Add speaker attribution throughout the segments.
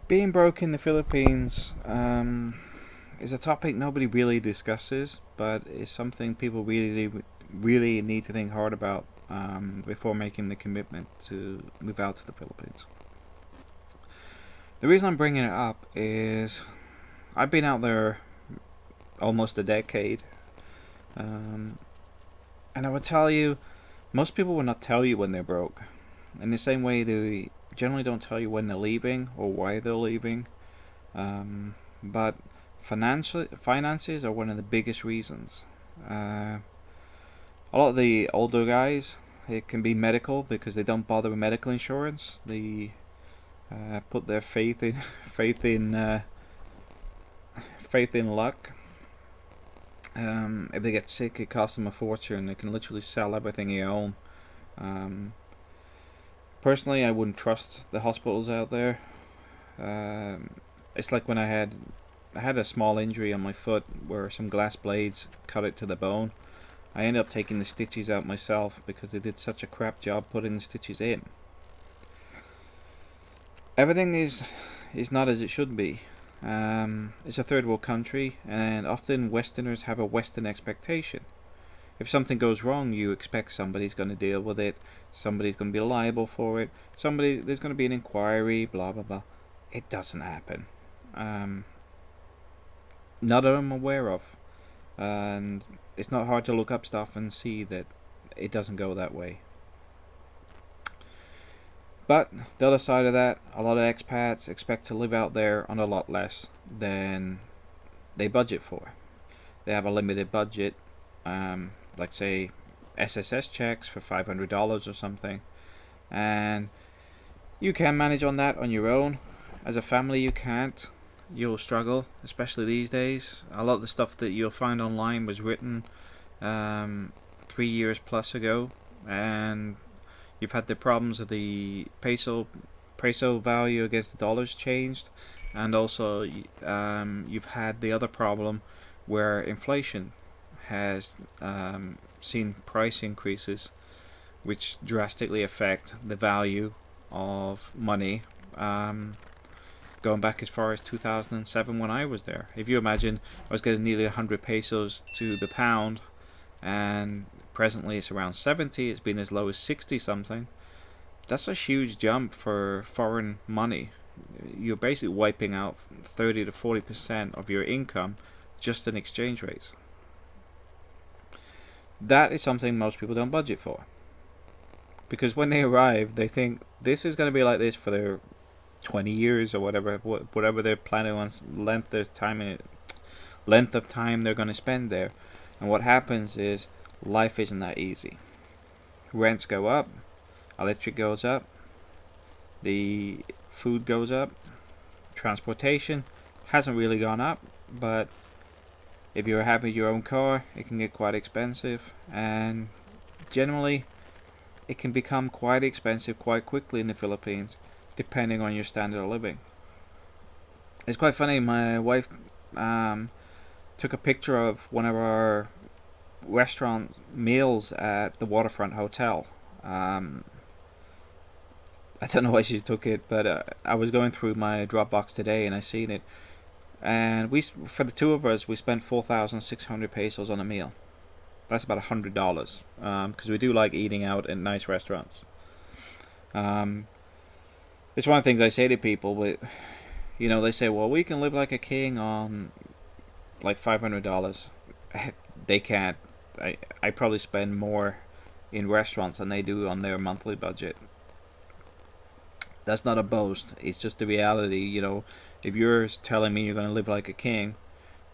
Speaker 1: Being broke in the Philippines is a topic nobody really discusses, but it's something people really need to think hard about before making the commitment to move out to the Philippines. The reason I'm bringing it up is I've been out there almost a decade, um, and I would tell you, most people will not tell you when they're broke. In the same way, they generally don't tell you when they're leaving or why they're leaving. But finances are one of the biggest reasons. A lot of the older guys, it can be medical because they don't bother with medical insurance. They put their faith in faith in luck. If they get sick, it costs them a fortune. They can literally sell everything you own. Um, Personally, I wouldn't trust the hospitals out there. Um, it's like when I had a small injury on my foot where some glass blades cut it to the bone. I ended up taking the stitches out myself because they did such a crap job putting the stitches in. Everything is not as it should be. It's a third world country, and often Westerners have a Western expectation. If something goes wrong, you expect somebody's going to deal with it. Somebody's going to be liable for it. There's going to be an inquiry. Blah blah blah. It doesn't happen. Um, None of them I'm aware of, and it's not hard to look up stuff and see that it doesn't go that way. But the other side of that, a lot of expats expect to live out there on a lot less than they budget for. They have a limited budget, like say SSS checks for $500 or something, and you can manage on that on your own. As a family, you can't. You'll struggle, especially these days. A lot of the stuff that you'll find online was written 3 years plus ago, and you've had the problems of the peso value against the dollars changed, and also you've had the other problem where inflation has seen price increases, which drastically affect the value of money. Going back as far as 2007 when I was there. If you imagine, I was getting nearly 100 pesos to the pound, and presently it's around 70. It's been as low as 60 something. That's a huge jump for foreign money. You're basically wiping out 30 to 40% of your income just in exchange rates. That is something most people don't budget for. Because when they arrive, they think this is going to be like this for their 20 years or whatever they're planning on length of time they're going to spend there. And what happens is life isn't that easy. Rents go up, electric goes up, the food goes up, transportation hasn't really gone up, but if you're having your own car, it can get quite expensive, and generally it can become quite expensive quite quickly in the Philippines, depending on your standard of living. It's quite funny. My wife took a picture of one of our restaurant meals at the Waterfront Hotel. I don't know why she took it, but I was going through my Dropbox today and I seen it. And for the two of us, we spent 4,600 pesos on a meal. That's about $100, because we do like eating out in nice restaurants. Um, it's one of the things I say to people, but they say, well, we can live like a king on like $500. They can't. I probably spend more in restaurants than they do on their monthly budget. That's not a boast. It's just the reality. If you're telling me you're going to live like a king,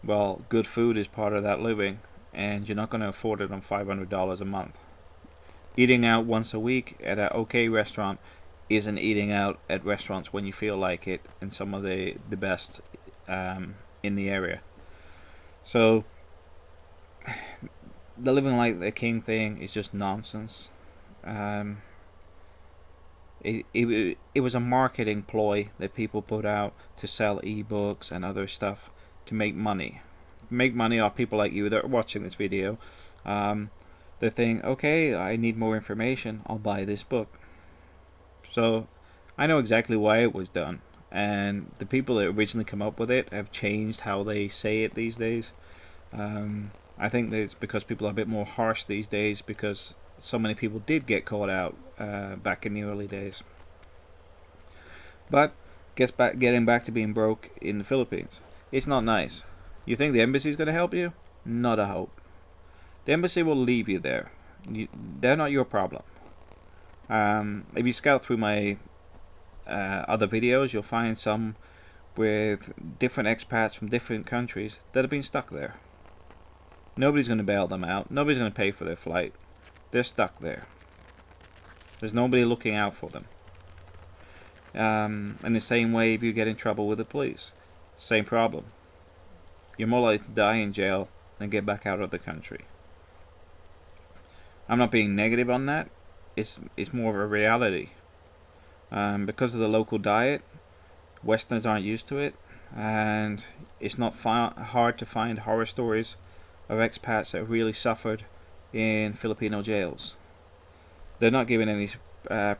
Speaker 1: well, good food is part of that living, and you're not going to afford it on $500 a month. Eating out once a week at an okay restaurant isn't eating out at restaurants when you feel like it, and some of the best in the area. So the living like the king thing is just nonsense. Um, it was a marketing ploy that people put out to sell ebooks and other stuff to make money. Make money off people like you that are watching this video. They think, okay, I need more information, I'll buy this book. So I know exactly why it was done. and the people that originally come up with it have changed how they say it these days. I think that it's because people are a bit more harsh these days because so many people did get caught out back in the early days. But getting back to being broke in the Philippines, it's not nice. You think the embassy is going to help you? Not a hope. The embassy will leave you there. They're not your problem. If you scout through my other videos, you'll find some with different expats from different countries that have been stuck there. Nobody's going to bail them out. Nobody's going to pay for their flight. They're stuck there. There's nobody looking out for them. In the same way, if you get in trouble with the police, same problem. You're more likely to die in jail than get back out of the country. I'm not being negative on that. It's more of a reality. Because of the local diet, Westerners aren't used to it, and it's not hard to find horror stories of expats that have really suffered in Filipino jails. They're not given any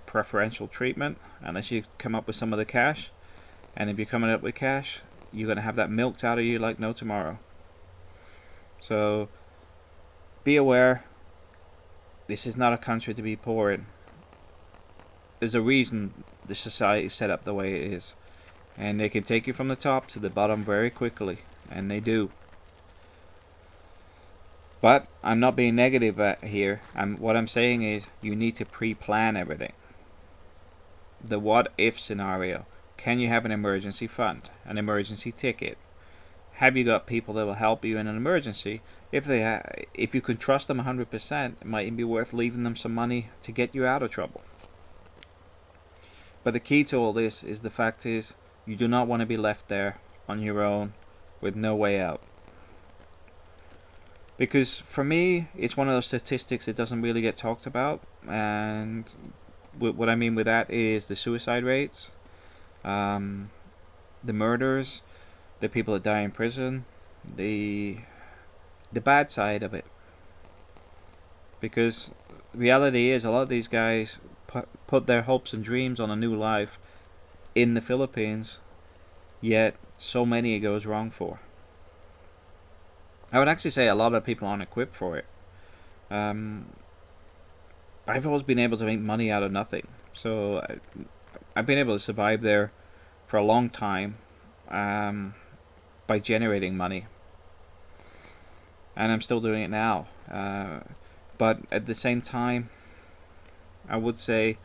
Speaker 1: preferential treatment unless you come up with some of the cash, and if you're coming up with cash, you're going to have that milked out of you like no tomorrow. So be aware, this is not a country to be poor in. There's a reason the society is set up the way it is, and they can take you from the top to the bottom very quickly, and they do. But I'm not being negative here. What I'm saying is you need to pre-plan everything. The what if scenario. Can you have an emergency fund, an emergency ticket? Have you got people that will help you in an emergency? If you can trust them 100%, it might even be worth leaving them some money to get you out of trouble. But the key to all this is the fact is you do not want to be left there on your own with no way out. Because for me, it's one of those statistics that doesn't really get talked about, and what I mean with that is the suicide rates, the murders, the people that die in prison, the bad side of it. Because reality is a lot of these guys put their hopes and dreams on a new life in the Philippines, yet so many it goes wrong for. I would actually say a lot of people aren't equipped for it. I've always been able to make money out of nothing, so I've been able to survive there for a long time by generating money, and I'm still doing it now. But at the same time, I would say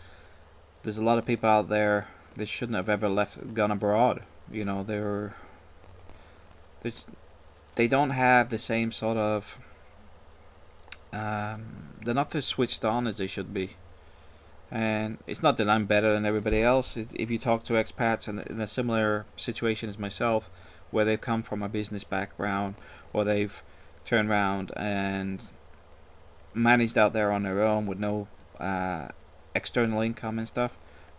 Speaker 1: there's a lot of people out there that shouldn't have ever gone abroad. You know, they don't have the same sort of they're not as switched on as they should be. And it's not that I'm better than everybody else. If you talk to expats in a similar situation as myself, where they've come from a business background, or they've turned around and managed out there on their own with no external income and stuff,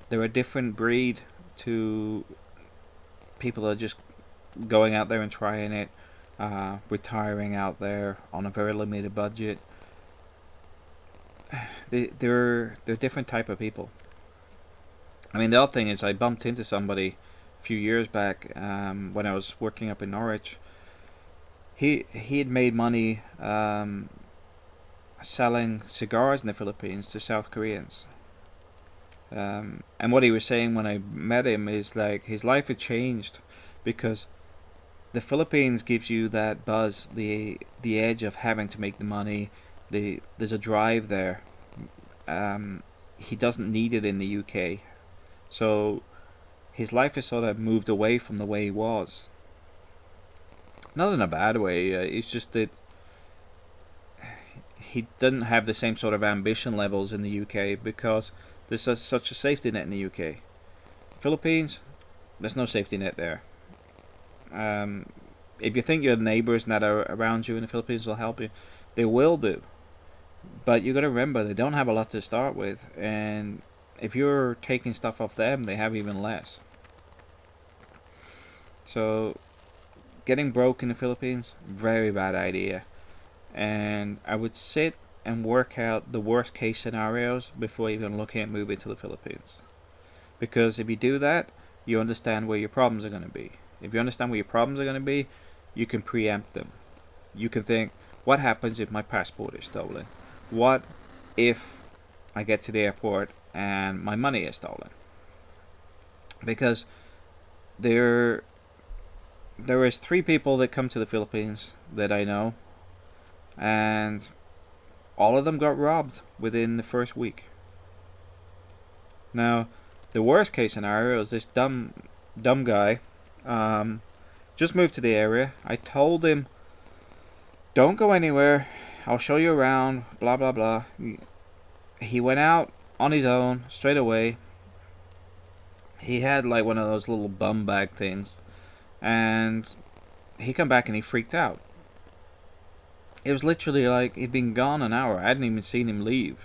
Speaker 1: they're a different breed to people that are just going out there and trying it, retiring out there on a very limited budget. They're a different type of people. I mean, the other thing is I bumped into somebody a few years back when I was working up in Norwich. He had made money selling cigars in the Philippines to South Koreans. And what he was saying when I met him is like his life had changed because the Philippines gives you that buzz, the edge of having to make the money. There's a drive there. He doesn't need it in the UK, so his life has sort of moved away from the way he was. Not in a bad way. It's just that he didn't have the same sort of ambition levels in the UK because there's such a safety net in the UK. Philippines, there's no safety net there. If you think your neighbours that are around you in the Philippines will help you, they will do. But you got to remember, they don't have a lot to start with, and if you're taking stuff off them, they have even less. So, getting broke in the Philippines, very bad idea. And I would sit and work out the worst case scenarios before even looking at moving to the Philippines. Because if you do that, you understand where your problems are going to be. If you understand where your problems are going to be, you can preempt them. You can think, what happens if my passport is stolen? What if I get to the airport and my money is stolen? Because there is 3 people that come to the Philippines that I know, and all of them got robbed within the first week. Now, the worst case scenario is this dumb guy just moved to the area. I told him, don't go anywhere, I'll show you around, blah blah blah. He went out on his own straight away. He had like one of those little bum bag things, and he come back and he freaked out. It was literally like he'd been gone an hour. I hadn't even seen him leave.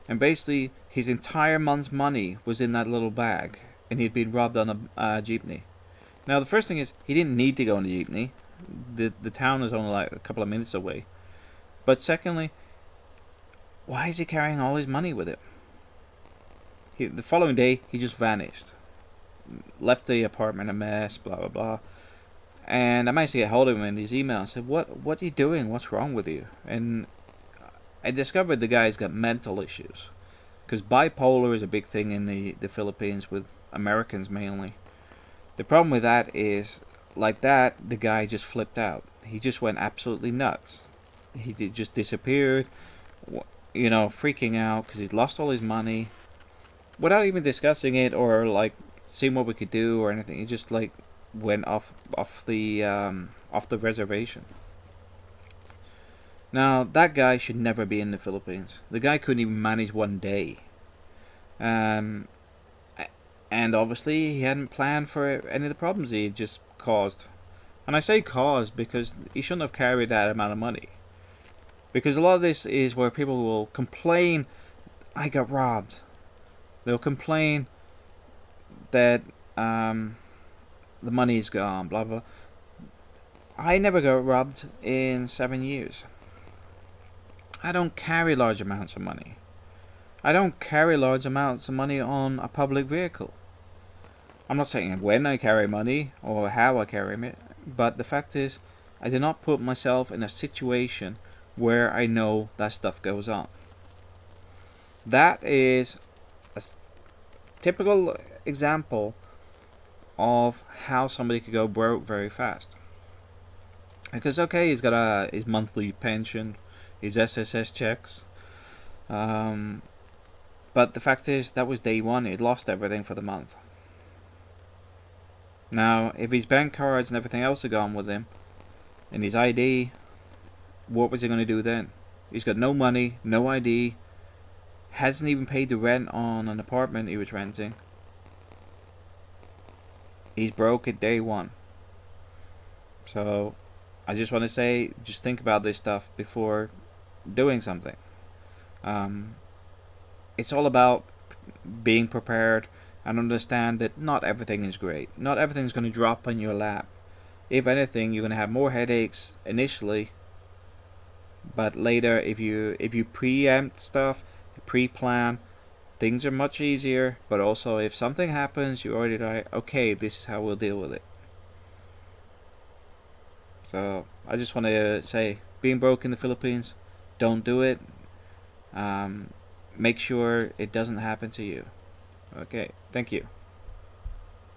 Speaker 1: And basically, his entire month's money was in that little bag, and he'd been robbed on a jeepney. Now, the first thing is, he didn't need to go on a jeepney. The town is only like a couple of minutes away. But secondly, why is he carrying all his money with him? The following day, he just vanished. Left the apartment a mess, blah blah blah. And I managed to get hold of him in his email. I said, what are you doing? What's wrong with you? And I discovered the guy's got mental issues. Because bipolar is a big thing in the Philippines with Americans mainly. The problem with that is, like that, the guy just flipped out. He just went absolutely nuts. He just disappeared, freaking out because he'd lost all his money. Without even discussing it or like seeing what we could do or anything, he just like went off the reservation. Now that guy should never be in the Philippines. The guy couldn't even manage one day, and obviously he hadn't planned for any of the problems he had just caused. And I say caused because he shouldn't have carried that amount of money. Because a lot of this is where people will complain, I got robbed. They'll complain that the money's gone, blah blah. I never got robbed in 7 years. I don't carry large amounts of money. I don't carry large amounts of money on a public vehicle. I'm not saying when I carry money or how I carry it, but the fact is, I do not put myself in a situation where I know that stuff goes on. That is a typical example of how somebody could go broke very fast. Because okay, he's got his monthly pension, his SSS checks, but the fact is that was day one. He'd lost everything for the month. Now, if his bank cards and everything else are gone with him, and his ID, what was he going to do then? He's got no money, no ID, hasn't even paid the rent on an apartment he was renting. He's broke at day one. So, I just want to say, just think about this stuff before doing something. It's all about being prepared and understand that not everything is great. Not everything's going to drop on your lap. If anything, you're going to have more headaches initially, but later, if you preempt stuff, pre-plan, things are much easier. But also, if something happens, you already know, okay, this is how we'll deal with it. So I just want to say, being broke in the Philippines, don't do it. Make sure it doesn't happen to you. Okay, thank you.